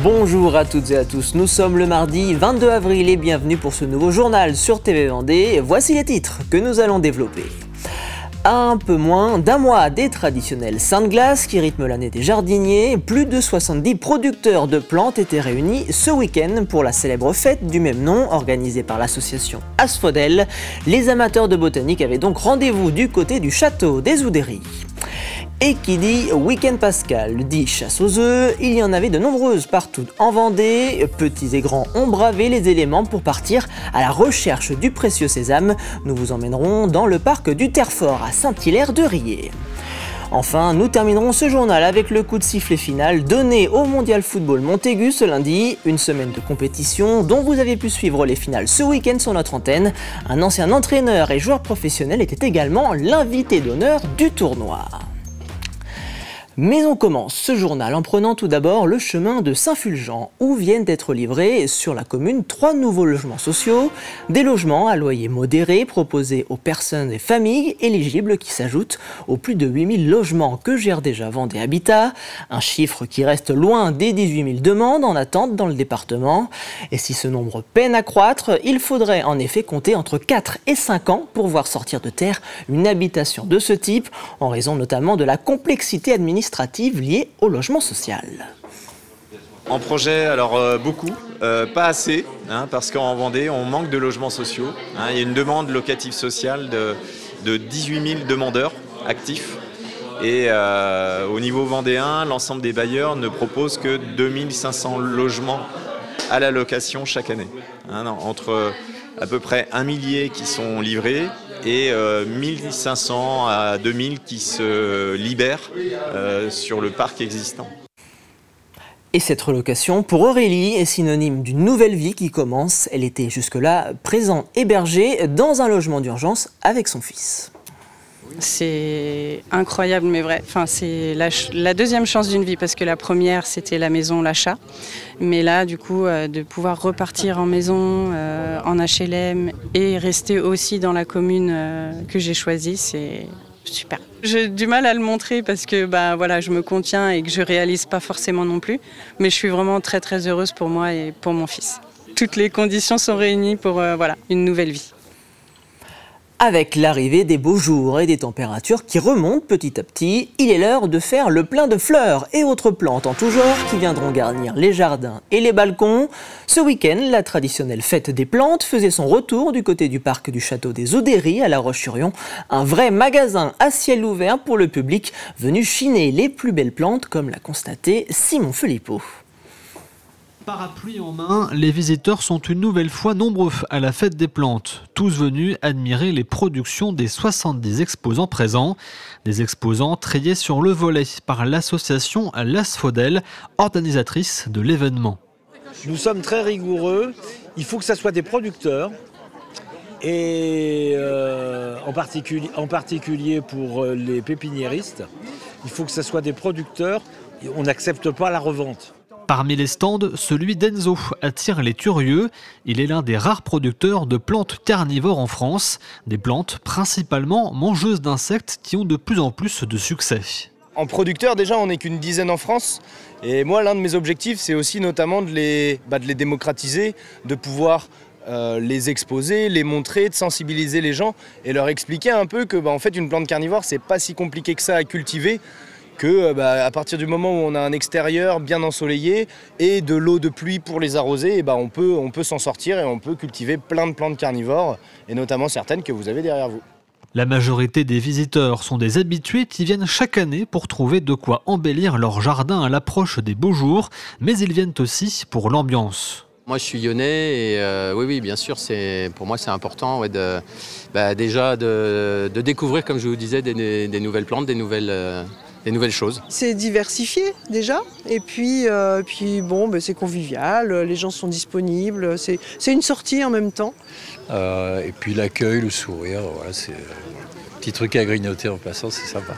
Bonjour à toutes et à tous, nous sommes le mardi 22 avril et bienvenue pour ce nouveau journal sur TV Vendée. Voici les titres que nous allons développer. À un peu moins d'un mois des traditionnels Saints de glace qui rythment l'année des jardiniers, plus de 70 producteurs de plantes étaient réunis ce week-end pour la célèbre fête du même nom organisée par l'association Asphodèle. Les amateurs de botanique avaient donc rendez-vous du côté du château des Oudéry. Et qui dit week-end pascal dit chasse aux œufs, il y en avait de nombreuses partout en Vendée. Petits et grands ont bravé les éléments pour partir à la recherche du précieux sésame. Nous vous emmènerons dans le parc du Terrefort à Saint-Hilaire-de-Riez. Enfin, nous terminerons ce journal avec le coup de sifflet final donné au Mondial Football Montaigu ce lundi. Une semaine de compétition dont vous avez pu suivre les finales ce week-end sur notre antenne. Un ancien entraîneur et joueur professionnel était également l'invité d'honneur du tournoi. Mais on commence ce journal en prenant tout d'abord le chemin de Saint-Fulgent, où viennent d'être livrés sur la commune 3 nouveaux logements sociaux, des logements à loyer modéré proposés aux personnes et familles éligibles qui s'ajoutent aux plus de 8000 logements que gère déjà Vendée Habitat, un chiffre qui reste loin des 18 000 demandes en attente dans le département. Et si ce nombre peine à croître, il faudrait en effet compter entre 4 et 5 ans pour voir sortir de terre une habitation de ce type, en raison notamment de la complexité administrative liées au logement social. En projet, alors beaucoup, pas assez, parce qu'en Vendée, on manque de logements sociaux. Il y a une demande locative sociale de 18 000 demandeurs actifs. Et au niveau vendéen, l'ensemble des bailleurs ne propose que 2500 logements à la location chaque année. Entre à peu près 1 millier qui sont livrés et 1500 à 2000 qui se libèrent sur le parc existant. Et cette relocation, pour Aurélie, est synonyme d'une nouvelle vie qui commence. Elle était jusque-là présente hébergée dans un logement d'urgence avec son fils. C'est incroyable mais vrai. Enfin, c'est la deuxième chance d'une vie parce que la première c'était la maison, l'achat. Mais là du coup de pouvoir repartir en maison, en HLM et rester aussi dans la commune que j'ai choisie, c'est super. J'ai du mal à le montrer parce que voilà, je me contiens et que je réalise pas forcément non plus. Mais je suis vraiment très très heureuse pour moi et pour mon fils. Toutes les conditions sont réunies pour voilà, une nouvelle vie. Avec l'arrivée des beaux jours et des températures qui remontent petit à petit, il est l'heure de faire le plein de fleurs et autres plantes en tout genre qui viendront garnir les jardins et les balcons. Ce week-end, la traditionnelle fête des plantes faisait son retour du côté du parc du château des Oudéry à La Roche-sur-Yon, un vrai magasin à ciel ouvert pour le public venu chiner les plus belles plantes comme l'a constaté Simon Philippot. Parapluie en main, les visiteurs sont une nouvelle fois nombreux à la fête des plantes, tous venus admirer les productions des 70 exposants présents. Des exposants triés sur le volet par l'association L'Asphodèle, organisatrice de l'événement. Nous sommes très rigoureux, il faut que ce soit des producteurs, et en particulier pour les pépiniéristes, il faut que ce soit des producteurs, on n'accepte pas la revente. Parmi les stands, celui d'Enzo attire les curieux. Il est l'un des rares producteurs de plantes carnivores en France, des plantes principalement mangeuses d'insectes qui ont de plus en plus de succès. En producteur, déjà, on n'est qu'une dizaine en France. Et moi, l'un de mes objectifs, c'est aussi notamment de les démocratiser, de pouvoir les exposer, les montrer, de sensibiliser les gens et leur expliquer un peu que en fait, une plante carnivore, c'est pas si compliqué que ça à cultiver. Que à partir du moment où on a un extérieur bien ensoleillé et de l'eau de pluie pour les arroser, on peut s'en sortir et on peut cultiver plein de plantes carnivores, et notamment certaines que vous avez derrière vous. La majorité des visiteurs sont des habitués qui viennent chaque année pour trouver de quoi embellir leur jardin à l'approche des beaux jours, mais ils viennent aussi pour l'ambiance. Moi je suis lyonnais et oui bien sûr pour moi c'est important déjà de découvrir, comme je vous disais, des nouvelles plantes, des nouvelles choses. C'est diversifié déjà, et puis c'est convivial, les gens sont disponibles, c'est une sortie en même temps. Et puis l'accueil, le sourire, voilà, c'est un petit truc à grignoter en passant, c'est sympa.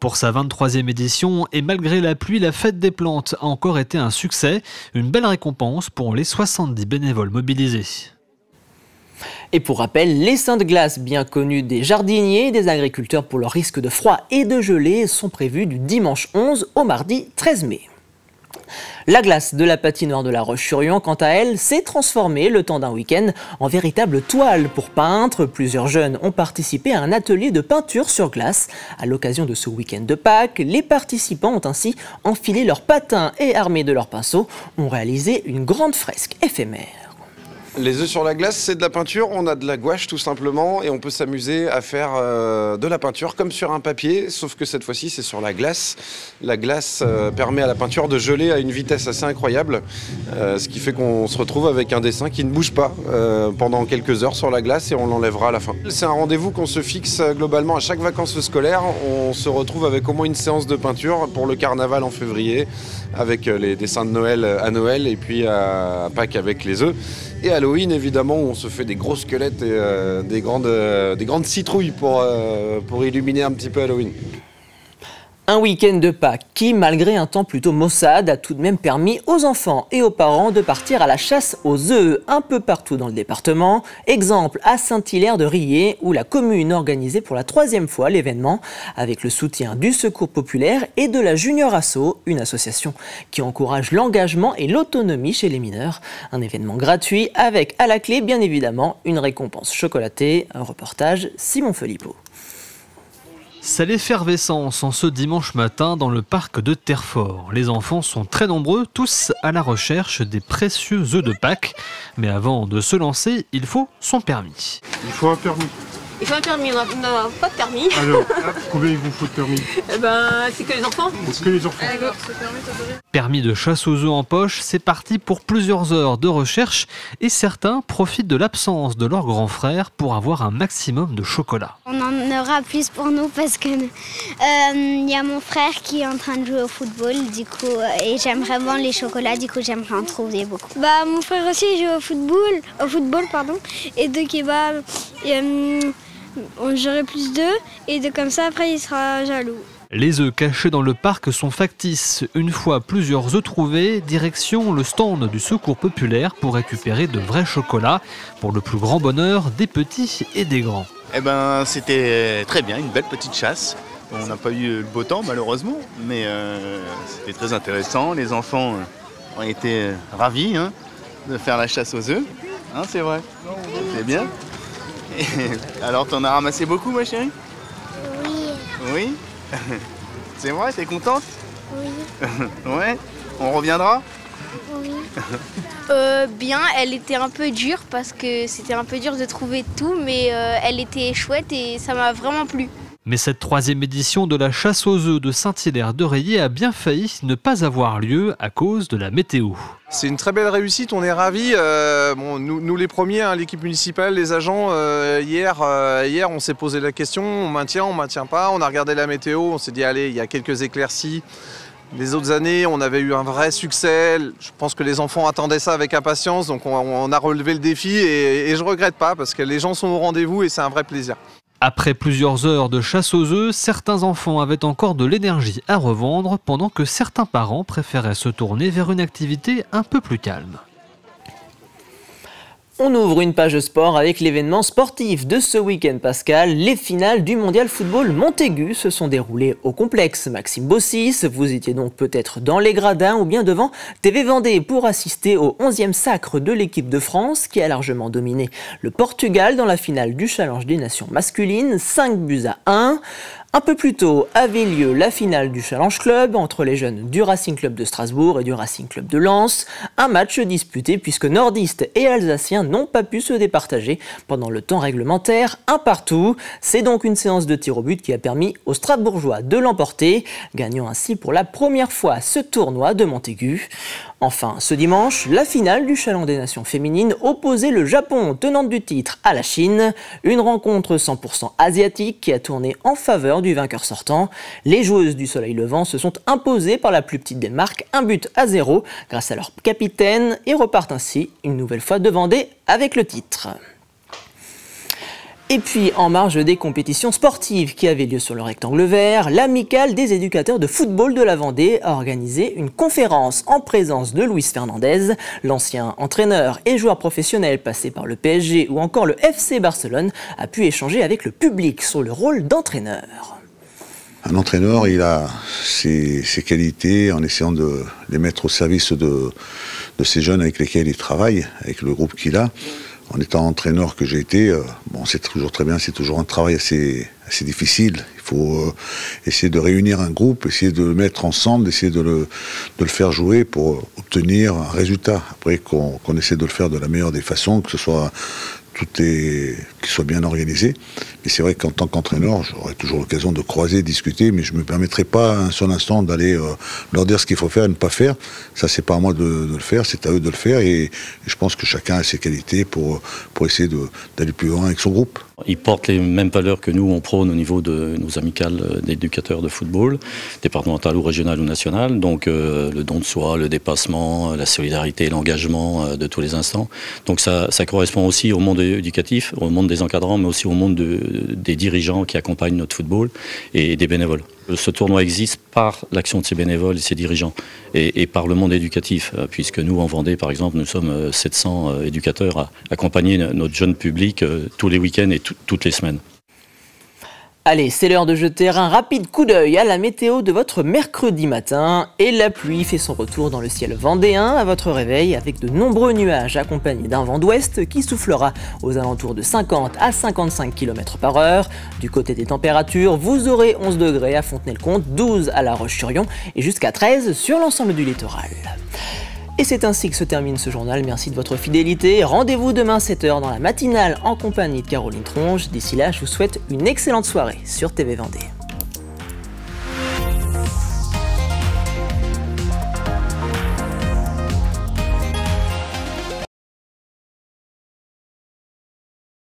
Pour sa 23e édition, et malgré la pluie, la fête des plantes a encore été un succès. Une belle récompense pour les 70 bénévoles mobilisés. Et pour rappel, les seins de glace, bien connus des jardiniers et des agriculteurs pour leur risque de froid et de gelée, sont prévus du dimanche 11 au mardi 13 mai. La glace de la patinoire de La Roche-sur-Yon, quant à elle, s'est transformée le temps d'un week-end en véritable toile pour peintres. Plusieurs jeunes ont participé à un atelier de peinture sur glace. À l'occasion de ce week-end de Pâques, les participants ont ainsi enfilé leurs patins et armés de leurs pinceaux, ont réalisé une grande fresque éphémère. Les œufs sur la glace, c'est de la peinture, on a de la gouache tout simplement et on peut s'amuser à faire de la peinture comme sur un papier, sauf que cette fois-ci c'est sur la glace. La glace permet à la peinture de geler à une vitesse assez incroyable, ce qui fait qu'on se retrouve avec un dessin qui ne bouge pas pendant quelques heures sur la glace et on l'enlèvera à la fin. C'est un rendez-vous qu'on se fixe globalement à chaque vacances scolaires. On se retrouve avec au moins une séance de peinture pour le carnaval en février, avec les dessins de Noël à Noël et puis à Pâques avec les œufs. Et Halloween, évidemment, où on se fait des gros squelettes et des grandes citrouilles pour illuminer un petit peu Halloween. Un week-end de Pâques qui, malgré un temps plutôt maussade, a tout de même permis aux enfants et aux parents de partir à la chasse aux œufs un peu partout dans le département. Exemple à Saint-Hilaire-de-Riez, où la commune organisait pour la 3e fois l'événement avec le soutien du Secours populaire et de la Junior Asso, une association qui encourage l'engagement et l'autonomie chez les mineurs. Un événement gratuit avec à la clé, bien évidemment, une récompense chocolatée. Un reportage Simon Philippot. C'est l'effervescence en ce dimanche matin dans le parc de Terrefort. Les enfants sont très nombreux, tous à la recherche des précieux œufs de Pâques. Mais avant de se lancer, il faut son permis. Il faut un permis. Il faut un permis, on n'a pas de permis. Alors, combien il vous faut de permis? C'est que les enfants. C'est que les enfants. Permis de chasse aux œufs en poche, c'est parti pour plusieurs heures de recherche et certains profitent de l'absence de leur grand frère pour avoir un maximum de chocolat. On en aura plus pour nous parce que y a mon frère qui est en train de jouer au football du coup et j'aime vraiment les chocolats, du coup j'aimerais en trouver beaucoup. Mon frère aussi il joue au football pardon, et donc j'aurai plus d'œufs et comme ça après il sera jaloux. Les œufs cachés dans le parc sont factices. Une fois plusieurs œufs trouvés, direction le stand du Secours populaire pour récupérer de vrais chocolats pour le plus grand bonheur des petits et des grands. C'était très bien, une belle petite chasse. On n'a pas eu le beau temps malheureusement, mais c'était très intéressant. Les enfants ont été ravis de faire la chasse aux œufs. C'est vrai, c'est bien. Et alors, t'en as ramassé beaucoup, ma chérie? Oui. Oui. C'est vrai, t'es contente? Oui. Ouais. On reviendra? Oui. Bien, elle était un peu dure parce que c'était un peu dur de trouver tout, mais elle était chouette et ça m'a vraiment plu. Mais cette 3e édition de la chasse aux œufs de Saint-Hilaire-de-Riez a bien failli ne pas avoir lieu à cause de la météo. C'est une très belle réussite, on est ravis. Nous les premiers, l'équipe municipale, les agents, hier on s'est posé la question, on maintient pas. On a regardé la météo, on s'est dit allez, il y a quelques éclaircies. Les autres années, on avait eu un vrai succès. Je pense que les enfants attendaient ça avec impatience, donc on a relevé le défi et je regrette pas parce que les gens sont au rendez-vous et c'est un vrai plaisir. Après plusieurs heures de chasse aux œufs, certains enfants avaient encore de l'énergie à revendre pendant que certains parents préféraient se tourner vers une activité un peu plus calme. On ouvre une page sport avec l'événement sportif de ce week-end pascal. Les finales du mondial football Montaigu se sont déroulées au complexe Maxime Bossis. Vous étiez donc peut-être dans les gradins ou bien devant TV Vendée pour assister au 11e sacre de l'équipe de France qui a largement dominé le Portugal dans la finale du Challenge des Nations masculines, 5-1. Un peu plus tôt avait lieu la finale du Challenge Club entre les jeunes du Racing Club de Strasbourg et du Racing Club de Lens. Un match disputé puisque nordistes et alsaciens n'ont pas pu se départager pendant le temps réglementaire, un partout. C'est donc une séance de tir au but qui a permis aux Strasbourgeois de l'emporter, gagnant ainsi pour la première fois ce tournoi de Montaigu. Enfin, ce dimanche, la finale du Challenge des Nations féminines opposait le Japon, tenante du titre, à la Chine. Une rencontre 100% asiatique qui a tourné en faveur du vainqueur sortant. Les joueuses du Soleil Levant se sont imposées par la plus petite Danemark, 1-0 grâce à leur capitaine et repartent ainsi une nouvelle fois de Vendée avec le titre. Et puis, en marge des compétitions sportives qui avaient lieu sur le rectangle vert, l'amicale des éducateurs de football de la Vendée a organisé une conférence en présence de Luis Fernandez, l'ancien entraîneur et joueur professionnel passé par le PSG ou encore le FC Barcelone, a pu échanger avec le public sur le rôle d'entraîneur. Un entraîneur, il a ses qualités en essayant de les mettre au service de ces jeunes avec lesquels il travaille, avec le groupe qu'il a. En étant entraîneur que j'ai été, bon, c'est toujours très bien, c'est toujours un travail assez difficile. Il faut essayer de réunir un groupe, essayer de le mettre ensemble, essayer de le faire jouer pour obtenir un résultat. Après, qu'on essaie de le faire de la meilleure des façons, que ce soit qu'il soit bien organisé. Mais c'est vrai qu'en tant qu'entraîneur, j'aurai toujours l'occasion de croiser, discuter, mais je ne me permettrai pas un seul instant d'aller leur dire ce qu'il faut faire et ne pas faire. Ça, c'est pas à moi de le faire, c'est à eux de le faire. Et je pense que chacun a ses qualités pour essayer d'aller plus loin avec son groupe. Ils portent les mêmes valeurs que nous, on prône au niveau de nos amicales d'éducateurs de football, départemental ou régional ou national. Donc le don de soi, le dépassement, la solidarité, l'engagement de tous les instants. Donc ça correspond aussi au monde éducatif, au monde des encadrants, mais aussi au monde des dirigeants qui accompagnent notre football et des bénévoles. Ce tournoi existe par l'action de ces bénévoles et ces dirigeants et par le monde éducatif, puisque nous, en Vendée, par exemple, nous sommes 700 éducateurs à accompagner notre jeune public tous les week-ends et toutes les semaines. Allez, c'est l'heure de jeter un rapide coup d'œil à la météo de votre mercredi matin. Et la pluie fait son retour dans le ciel vendéen à votre réveil avec de nombreux nuages accompagnés d'un vent d'ouest qui soufflera aux alentours de 50 à 55 km/h. Du côté des températures, vous aurez 11 degrés à Fontenay-le-Comte, 12 à La Roche-sur-Yon et jusqu'à 13 sur l'ensemble du littoral. Et c'est ainsi que se termine ce journal. Merci de votre fidélité. Rendez-vous demain 7h dans la matinale en compagnie de Caroline Tronge. D'ici là, je vous souhaite une excellente soirée sur TV Vendée.